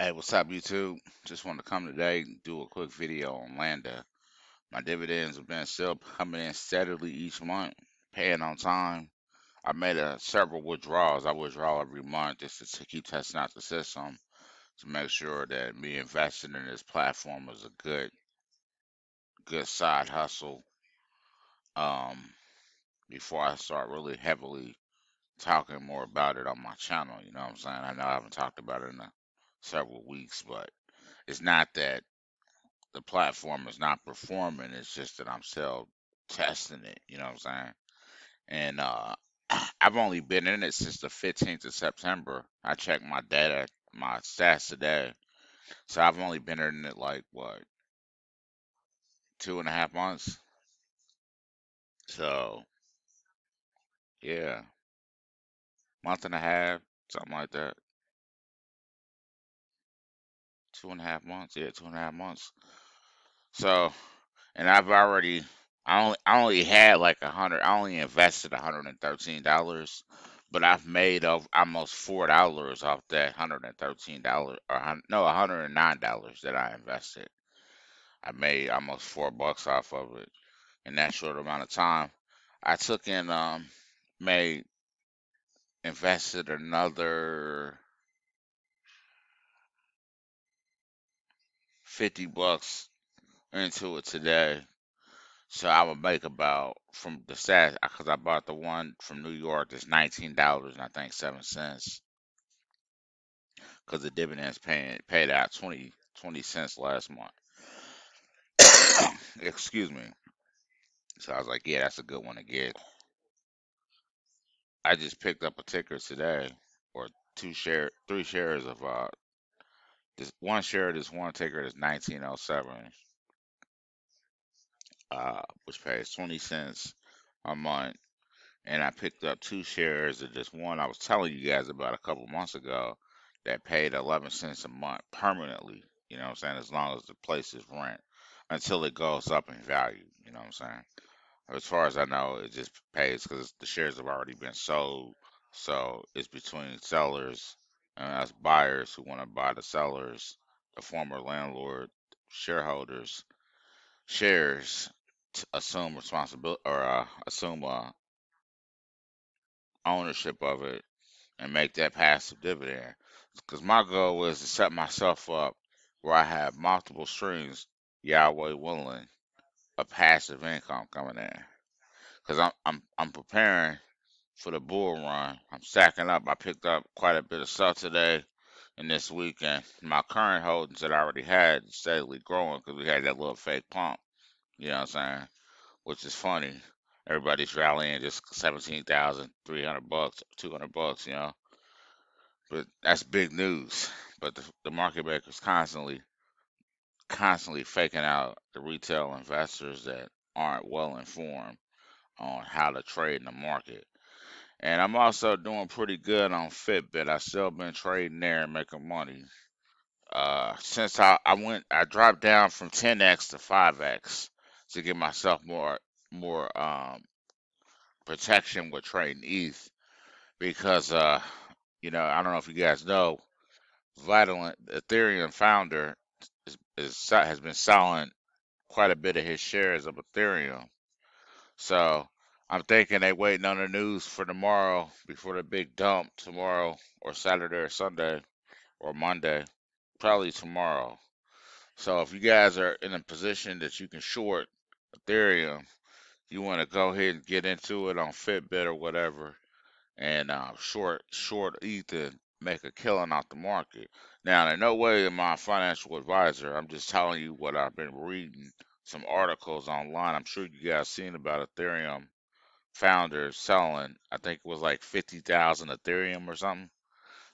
Hey, what's up, YouTube? Just wanted to come today and do a quick video on Landa. My dividends have been still coming in steadily each month, paying on time. I made several withdrawals. I withdraw every month just to keep testing out the system to make sure that me investing in this platform is a good side hustle. Um, Before I start really heavily talking more about it on my channel. You know what I'm saying? I know I haven't talked about it in several weeks, but it's not that the platform is not performing. It's just that I'm still testing it. You know what I'm saying? And I've only been in it since the 15th of September. I checked my data, my stats today. So I've only been in it like what, 2.5 months. So yeah, month and a half, something like that. 2.5 months. Yeah, 2.5 months. So, and I only had like 100. I only invested $113, but I've made of almost $4 off that $113, or no, $109 that I invested. I made almost $4 off of it in that short amount of time. I took in made invested another $50 into it today. So I would make about from the stats because I bought the one from New York. It's $19 and I think 7 cents because the dividends paid out 20 cents last month. Excuse me. So I was like, yeah, that's a good one to get. I just picked up a ticker today, or 3 shares of this one share. This one ticker is 1907, which pays 20 cents a month. And I picked up 2 shares of this one I was telling you guys about a couple months ago that paid 11 cents a month permanently. You know what I'm saying? As long as the place is rent until it goes up in value. You know what I'm saying? As far as I know, it just pays because the shares have already been sold. So it's between sellers and us buyers who want to buy the sellers, the former landlord, shareholders, shares to assume responsibility or assume ownership of it and make that passive dividend. Because my goal is to set myself up where I have multiple streams, Yahweh willing, of passive income coming in. Because I'm preparing for the bull run. I'm stacking up. I picked up quite a bit of stuff today and this weekend. My current holdings that I already had steadily growing because we had that little fake pump. You know what I'm saying? Which is funny. Everybody's rallying just 17,300 bucks, $200. But that's big news. But the market makers constantly faking out the retail investors that aren't well informed on how to trade in the market. And I'm also doing pretty good on Fitbit. I still been trading there and making money. Since I dropped down from 10x to 5x to give myself more protection with trading ETH because I don't know if you guys know, Vitalik, Ethereum founder, has been selling quite a bit of his shares of Ethereum. So I'm thinking they waiting on the news for tomorrow before the big dump tomorrow or Saturday or Sunday or Monday, probably tomorrow. So if you guys are in a position that you can short Ethereum, you want to go ahead and get into it on Fitbit or whatever, and short ETH, make a killing off the market. Now, in no way am I a financial advisor. I'm just telling you what I've been reading. Some articles online. I'm sure you guys seen about Ethereum founders selling. I think it was like 50,000 Ethereum or something.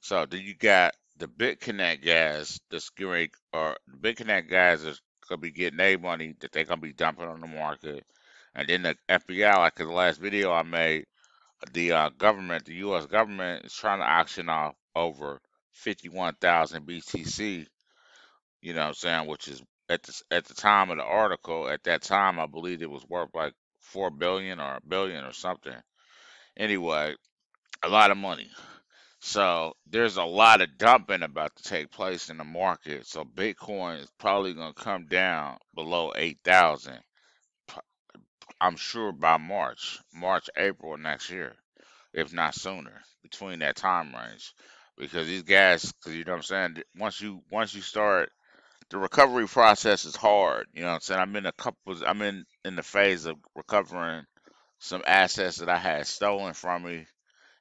So then you got the BitConnect guys that's getting, or the BitConnect guys is gonna be getting their money that they're gonna be dumping on the market, and then the FBI, like in the last video I made, the U.S. government is trying to auction off over 51,000 BTC. You know what I'm saying? Which is at the time of the article, at that time I believe it was worth like 4 billion or a billion or something. Anyway, a lot of money. So there's a lot of dumping about to take place in the market. So Bitcoin is probably going to come down below 8,000. I'm sure by March, April next year, if not sooner, between that time range. Because these guys, because you know what I'm saying, once you start, the recovery process is hard. You know what I'm saying? I'm in the phase of recovering some assets that I had stolen from me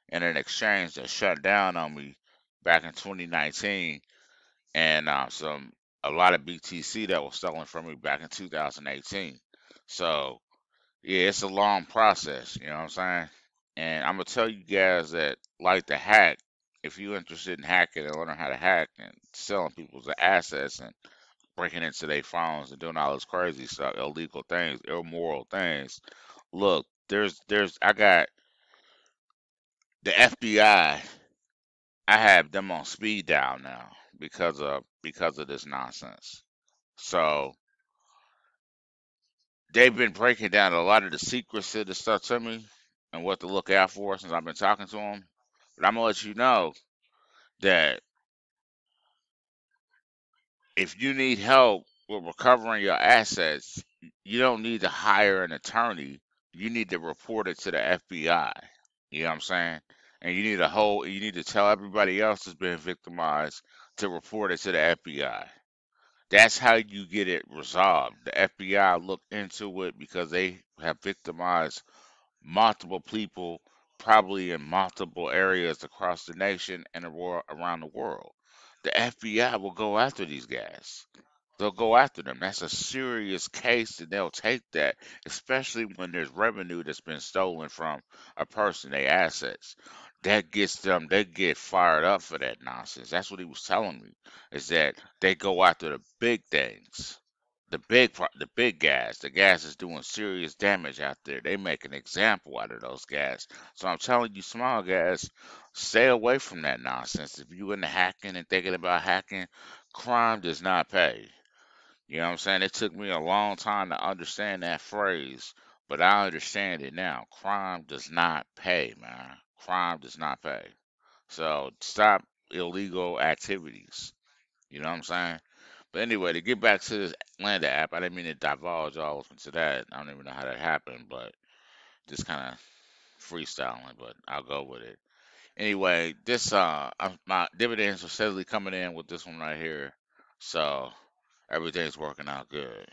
in an exchange that shut down on me back in 2019, and some a lot of BTC that was stolen from me back in 2018. So yeah, it's a long process. You know what I'm saying? And I'm gonna tell you guys that like to hack. If you're interested in hacking and learning how to hack and selling people's assets and breaking into their phones and doing all this crazy stuff, illegal things, immoral things. Look, I got the FBI. I have them on speed dial now because of this nonsense. So they've been breaking down a lot of the secrets of the stuff to me and what to look out for since I've been talking to them. But I'm gonna let you know that if you need help with recovering your assets, you don't need to hire an attorney. You need to report it to the FBI. You know what I'm saying? And you need to tell everybody else that's been victimized to report it to the FBI. That's how you get it resolved. The FBI looked into it because they have victimized multiple people, probably in multiple areas across the nation and around the world. The FBI will go after these guys. They'll go after them. That's a serious case, and they'll take that, especially when there's revenue that's been stolen from a person, their assets. That gets them, they get fired up for that nonsense. That's what he was telling me, is that they go after the big things, the big guys, the guys that's doing serious damage out there. They make an example out of those guys. So I'm telling you, small guys, stay away from that nonsense. If you into hacking and thinking about hacking, crime does not pay. You know what I'm saying? It took me a long time to understand that phrase, but I understand it now. Crime does not pay, man. Crime does not pay. So stop illegal activities. You know what I'm saying? But anyway, to get back to this Landa app, I didn't mean to divulge all into that. I don't even know how that happened, but just kind of freestyling, but I'll go with it. Anyway, my dividends are steadily coming in with this one right here. So everything's working out good.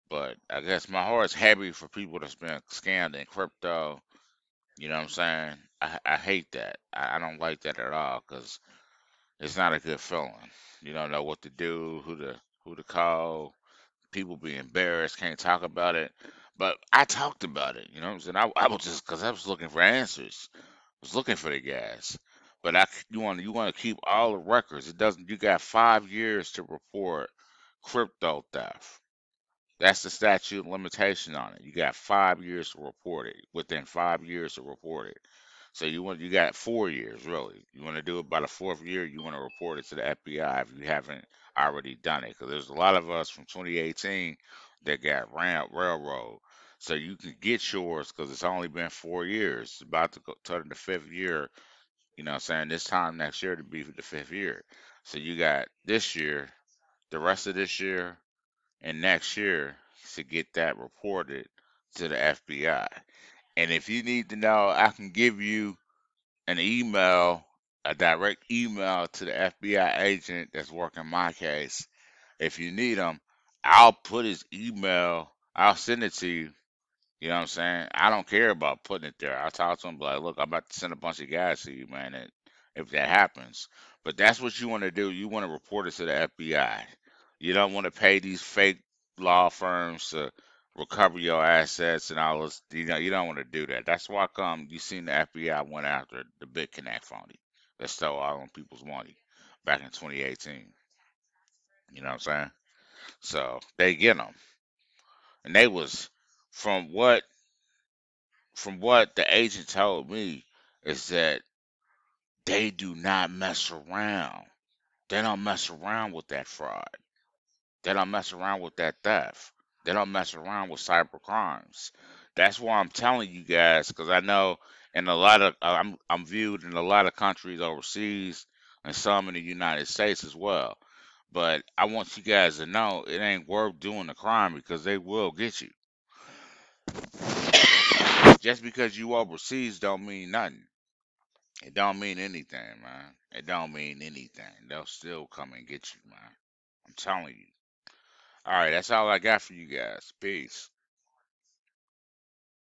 But I guess my heart's heavy for people that's been scammed in crypto. You know what I'm saying? I hate that. I don't like that at all because it's not a good feeling. You don't know what to do, who to call. People be embarrassed, can't talk about it. But I talked about it. You know what I'm saying? I was just because I was looking for answers. I was looking for the gas. But you want to keep all the records. It doesn't. You got 5 years to report crypto theft. That's the statute of limitation on it. You got 5 years to report it. Within 5 years to report it. So you got 4 years really. You want to do it by the fourth year. You want to report it to the FBI if you haven't already done it. Because there's a lot of us from 2018 that got railroad. So you can get yours because it's only been 4 years. It's about to go turn the fifth year. You know what I'm saying? This time next year to be the fifth year. So you got this year, the rest of this year, and next year to get that reported to the FBI. And if you need to know, I can give you an email, a direct email to the FBI agent that's working my case. If you need him, I'll put his email, I'll send it to you. You know what I'm saying? I don't care about putting it there. I talk to him like, look, I'm about to send a bunch of guys to you, man. And if that happens, but that's what you want to do. You want to report it to the FBI. You don't want to pay these fake law firms to recover your assets and all this. You don't want to do that. That's why come you seen the FBI went after the Big Connect phony that stole all them people's money back in 2018. You know what I'm saying? So they get them, and they was from what the agent told me is that they do not mess around. They don't mess around with that fraud. They don't mess around with that theft. They don't mess around with cyber crimes. That's why I'm telling you guys, because I know And a lot of I'm viewed in a lot of countries overseas and some in the United States as well. But I want you guys to know it ain't worth doing the crime because they will get you. Just because you overseas don't mean nothing. It don't mean anything, man. It don't mean anything. They'll still come and get you, man. I'm telling you. All right, that's all I got for you guys. Peace.